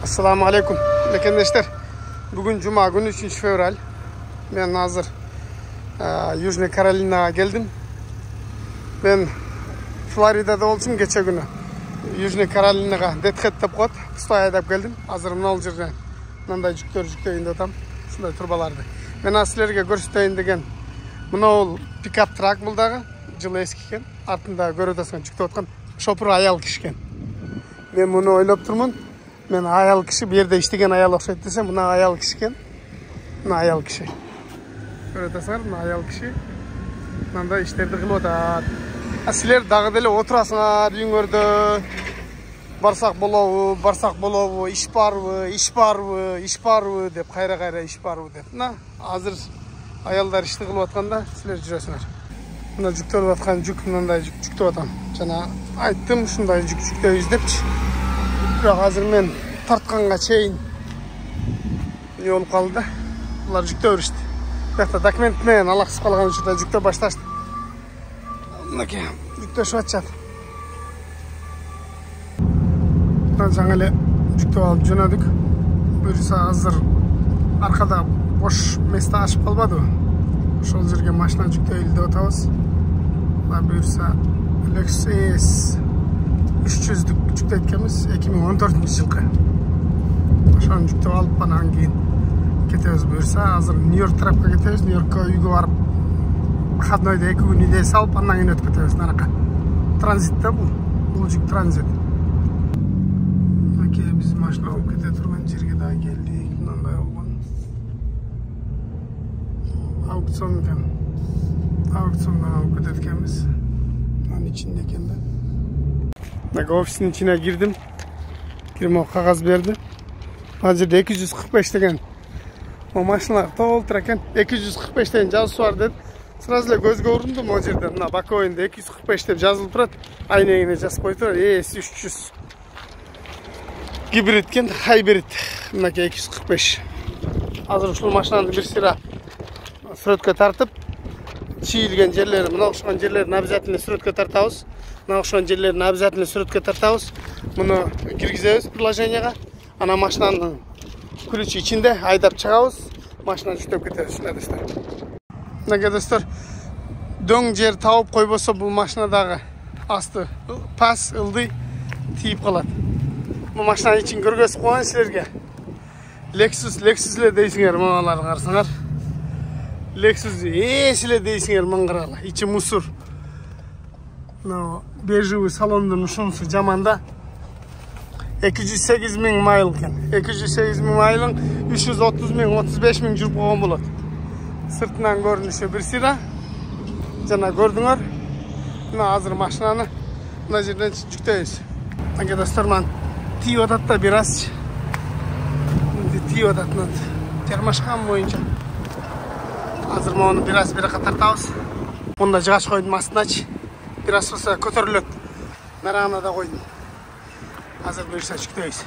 Assalamu alaikum. Arkadaşlar, bugün Cuma günü 3 fevral. Ben hazır Южный Carolina'ya geldim. Ben Florida'da olsun geçen günü. Южный Carolina'ya detketip koyup Pustaya edip geldim. Hazır mınal жерден мындай жүктөйүндө атам. Ушундай турбаларды. Мен силерге көрсөтөйүн деген мынау пикап трак бул дагы. Жылы эски экен. Артында көрүп атасың жүктөп аткан шопур аял киши экен. Мен муну ойлоп турмун. Мен аял киши бу жерде иштеген аял окшойт десем, мына аял киши экен. Мына аял киши. Көрүп атасыңар, мына аял киши. Мындай иштерди кылып атат. Силер дагы деле отурасыңар үйүңөрдө. Барсак болобу, иш барбы деп кайра иш барбы деп. Мына азыр аялдар ишти кылып атканда силер жүрөсүңөр. Мына жүктөлүп аткан жүк мындай жүктөп атам. Жана айттым ушундай жүк жүктөйбүз депчи. Бирок азыр мен тартканга чейин не болуп калды да. Булар жүктөп беришти. Бияқта документ менен алаксып калган учурда жүктөп башташты. Мынакей жүктөшүп атышат. Жаңа эле жүктөп алып жөнөдүк. Буюрса азыр аркада бош место ачып калбадыбы? Ошол жерге машина жүктөйлү деп атабыз. Буюрса Lexus 300'дүк жүктөйт экенбиз 2014-жылкы. Ошону жүктөп алып анан кийин кетебиз. Буюрса азыр Нью-Йорк тарапка кетебиз. Нью-Йоркко үйгө барып выходнойдо 2 күн үйдө салып андан кийин өтүп кетебиз наракка. Транзитте бул жүк транзит. Biz maşına alıp kete turgan жерге daha geldik. Mınандай olgun. Auksiondan alıp ketetkemiz. Onun içinde ekende. Ofisin içine girdim. Girme kağız verdi. Hazırda 245 degen. O maşınalar толтыр eкен. 245 degen жазısı var dedi. Сразу эле көзгө урundum o жерде. Мына Бакоинде 245 деп жазылып турат. Айнегине жазып коюп турат. 300. Gibrit ken hybrid. Mınaki 245. Hazır ушул машинаны бир сыра сүрөткө тартып, чийилген жерлери, мына окшогон жерлерин обязательно сүрөткө тартабыз. Мына окшогон жерлерин обязательно сүрөткө тартабыз. Муну киргизебиз приложенияга. Ана машинанын ключи ичинде айдап чыгабыз. Машинаны жүктөп кетебиз, достор. Мынакей достор, дөң жер тауып койбосо бул машинадагы асты пас, ылдый тийип калат. Bu maşinanın için görgөsүп коюн силерге. Lexus эле дейсиңер, мыналарды карасаңар. Lexus эле дейсиңер, маңгырала. İçi мусор. Мына бежевый салондун ушунусу жаман да. 208 000 майл экен. 208 000 майлың 330 000, 35 000 жүрүп койгон болот. Сыртынан көрүнүшү бир сыйра. Жана көрдүңөр. Мына азыр машинаны мына жерден жүктөйбүз. Мына достор, тиіп атат да бираз. Тиіп атат термашкан боюнча. Азыр мону бираз биракка тартабыз. Мында жыгач койдум астыначы. Бираз болсо көтөрүлөт. Нарагына да койдум. Азыр буюрса жүктөйбүз.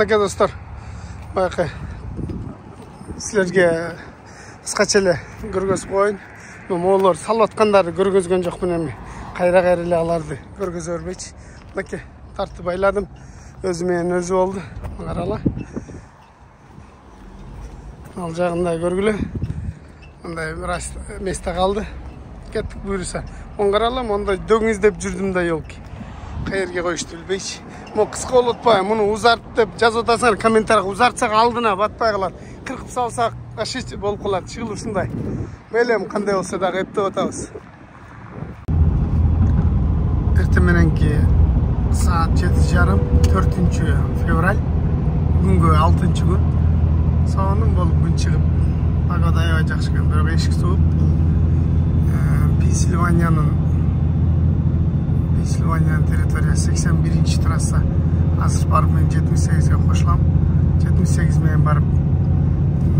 Mınakey dostlar, bayakı sizlerge kıskaça ele көргөзүп коюн. Моолор салып аткандарды көргөзгөн жокмун эми. Кайра эле аларды көргөзө бербейчи. Мынакей тартып байладым. Өзү менен өзү болду. Карала. Ал жагында көргүлө. Мындай бир месте калды. Кеттик буюрса. Оңгарала, монда дөң издеп жүрдүм да елки. Кайерге коюшту билбейчи. Мо кыска болуп атпайбы? Муну узарт деп жазып атасыңар комментарийге. Узартсак алдына батпай калат. Кыркып салсак ашыч болуп калат. Чыгыл ушундай. Мейлем кандай болсо дагы эптеп атабыз. Эртең мененки saat 7:30 4 fevral. Бүгүнкү 6-күн. Soğanım bolup gün çıkıp pagada aябай жакшы экен, бирок эшик суук. Pensilvaniyanın territoriyası 81 trassa. Азыр барып мен 78-ге кошулам. 78 менен барып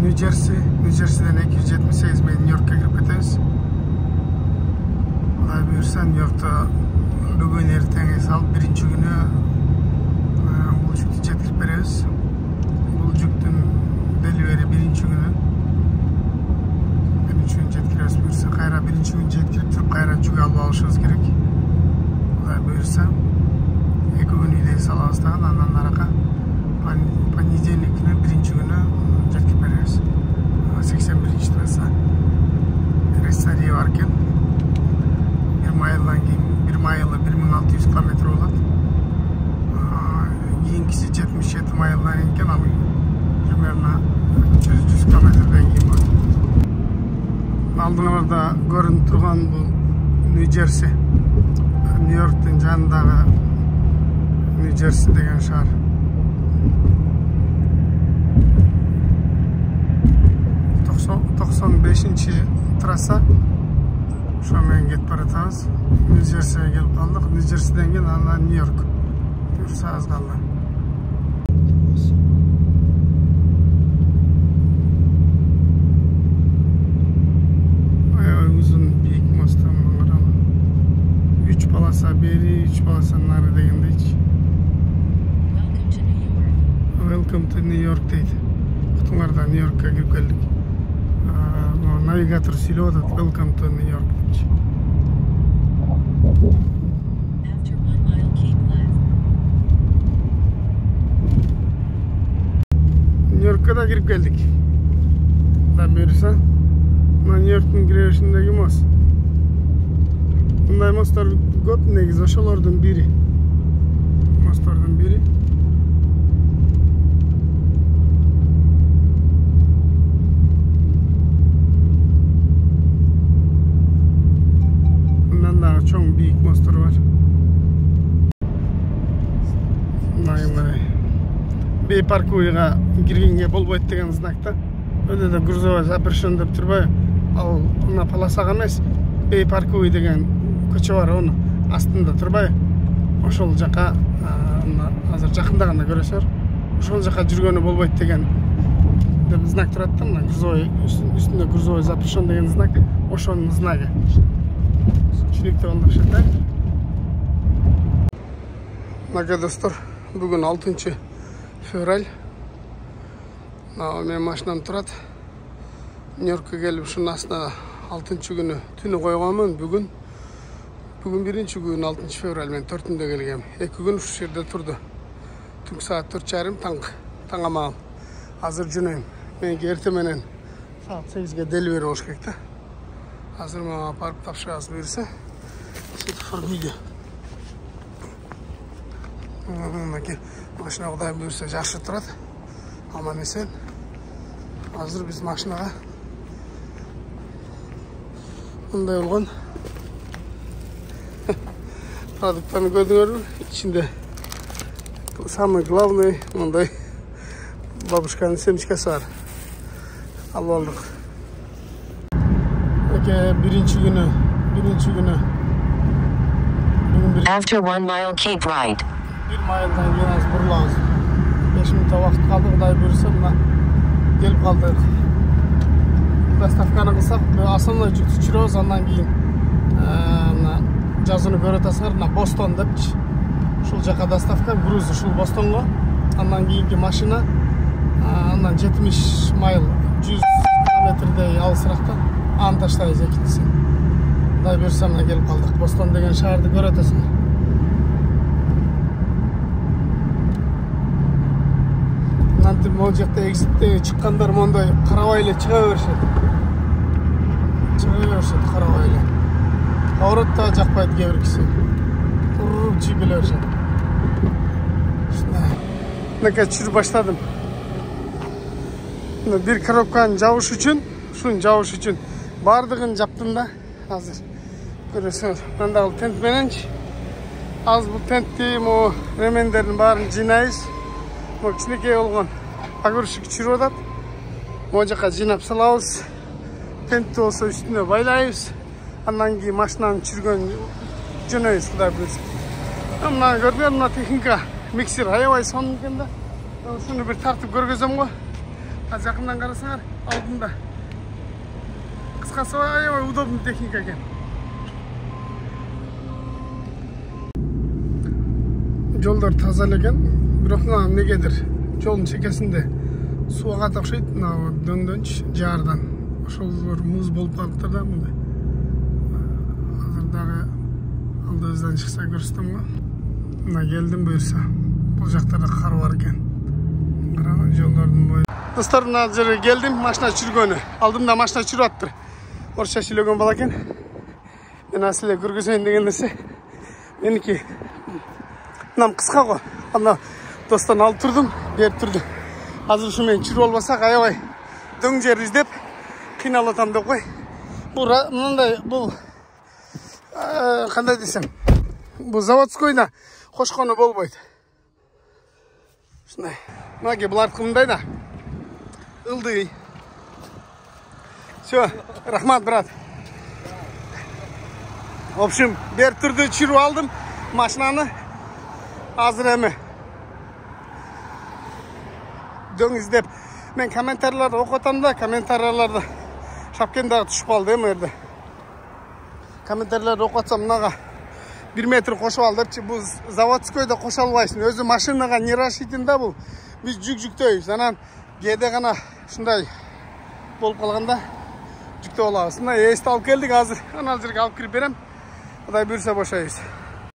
Нью-Джерси, Нью-Джерсиден 278 менен Нью-Йоркко кирип кетебиз. Кудай буйрса, Нью-Йоркто бүгүн эртең салып биринчи күнү бул жүктү жеткирип беребиз. Бул жүктүн деливери биринчи күнү. Биринчи күнү жеткиребиз буйрса, кайра биринчи күнү жеткирип туруп кайра жүк алып алышыбыз керек. Кудай буйрса, 2 күн үйдө салабыз дагы, андан аракка понедельник күнү биринчи күнү жеткирип беребиз. 81 трасса. Рессария бар экен. 1 майлдан кийин 1 майлы 1600 километр болот. Кийинкиси 77 майлдан экен, ал примерно 100 километрден кийин болот. Алдыңарда көрүнүп турган бул Нью-Джерси. Нью-Йорктун жанындагы Нью-Джерси деген шаар. 95-ci trassa. Ошо менен кетип баратабыз. Нью-Джерсиге келип калдык. Нью-Джерсиден кийин анан Нью-Йорк. Буюрса аз калды. Аябай узун бийик мосттон карап. 3 полоса бери, 3 полоса нары дегендейчи. Welcome to New York дейт. Кутуңарда Нью-Йоркко кирип келдик. Навигатор сүйлөп атат, welcome to New York депчи. Нью-Йоркко да кирип келдик. Да буйрса, мына Нью-Йорктун киребишиндеги мост. Мындай мосттор көп, негизи ошолордун бири. Мосттордун бири. Чоң бийик мосттор бар. Бей парковыйга киргенге болбойт деген знакта. Өйдө грузовой запрещен деп турбайбы? Ал мына полосага эмес, бей парковый деген көчө бар, onu астында турбайбы? Ошол жака азыр жакында гана көрөсүздөр. Ошол жака жүргөнү болбойт деген деп знак турат да, мына грузовой үстүндө грузовой запрещен деген знак, ошонун знаги. Чүнүктүү болмокшот да. Мага достор, бүгүн 6 февраль. Мен машинам турат. Нью-Йоркко келип ушунун астына 6 күнү түнү койгонмун. Бүгүн биринчи күн 6 февраль, мен 4-түндө келгем. 2 күн ушул жерде турду. Түнкү саат 4:30 таңга маал. Азыр жөнөйм. Меники эрте менен саат 8-ге деливери болуш керек да. Азыр мага апарып тапшырабыз буйрса. Светофор күйдө. Мынакей машина Кудай буйрса жакшы турат. Аман эсен. Азыр биз машинага мындай болгон. Продукттарды көрдүңөрбү? Ичинде самый главный мындай бабушканын семечкасы бар. Алып алдык. Биринчи күнү. After 1 mile, keep right. 1 майлдан кийин азыр бурулабыз. 5 мүнөт убакыт калды, Кудай буйрса, мына келип калдык. Доставканы кылсак, основной жүктү түшүрөбүз, андан кийин мына жазууну көрүп атасыңар, мына Бостон депчи. Ушул жака доставка, груз ушул Бостонго. Андан кийинки машина андан 70 майл, 100 километрдей алысыракта. Аны таштайбыз экинчисин. Кудай буйрса, мына келип калдык. Бостон деген шаарды көрүп атасыңар. Мынантип могул жакта экзиттеги чыккандар мондай карабай эле чыга беришет. Карабай эле. Поворот да жакпайт кээ бир киши. Туруп чыгып келе беришет. Мынакей чүрүп баштадым. Бир коробканы жабыш үчүн, бардыгын жаптым да. Азыр көрөсүңөр. Мындагы тент мененчи. Az бул тентти, ремендердин баарын жыйнайбыз. Кичинекей болгон погрузчик чүрүп атат. О жаққа жинап салабыз. Тентті болса үстіне байлайбыз. Андан кейін машинаны жүрген жөнөйбүз, Кудай буйрса. Мына көрдүңөр, мына техника миксер аябай сонун экен да. Ушуну бир тартып көргөзөм го. Жакындан карасаңар, алдында. Кыскасы аябай удобный техника экен. Жолдор таза экен, бирок мына негедир жолдун чекесинде суу агат окшойт, мына дөндөнч жаардан. Ошол бир муз болуп калыптыр да мындай. Азыр дагы алдыбыздан чыкса көрсөтөм го. Мына келдим буйрса. Бул жактарда кар бар экен. Караңыз жолдордун бою. Достор, мына жерге келдим, машина жүргөнү. Алдымда машина жүрүп аттыр. Орусча сүйлөгөн бала экен. Мен асылы көргөзөйүн деген нерсе. Меники мынам кыска го. Анда достон алып турдум, берип турду. Азыр ушу менен жүрүп албасак аябай дөң жер издеп кыйналып атам деп кой. Бул мындай, бул кандай десем, бул заводскойна кошкону болбойт. Ушундай. Мынаки бул арткы мындай да. Ылдый. Всё, рахмат, брат. В общем, берип турду, жүрүп алдым машинаны. Азыр эми дөң издеп, мен комментарийлерди окуп атам да, комментарийлерди шапкен дагы түшүп калды эми жерде. Комментарийлерди окуп атсам, мынага 1 метр кошуп ал депчи, бул заводскойдо кошо албайсың. Өзү машинага не рассчитан да бул. Биз жүктөйбүз. Анан кээде гана ушундай болуп калганда жүктөп алабыз. Мына эсти алып келдик азыр. Анал жерге алып кирип берем. Кудай буйрса бошойбуз.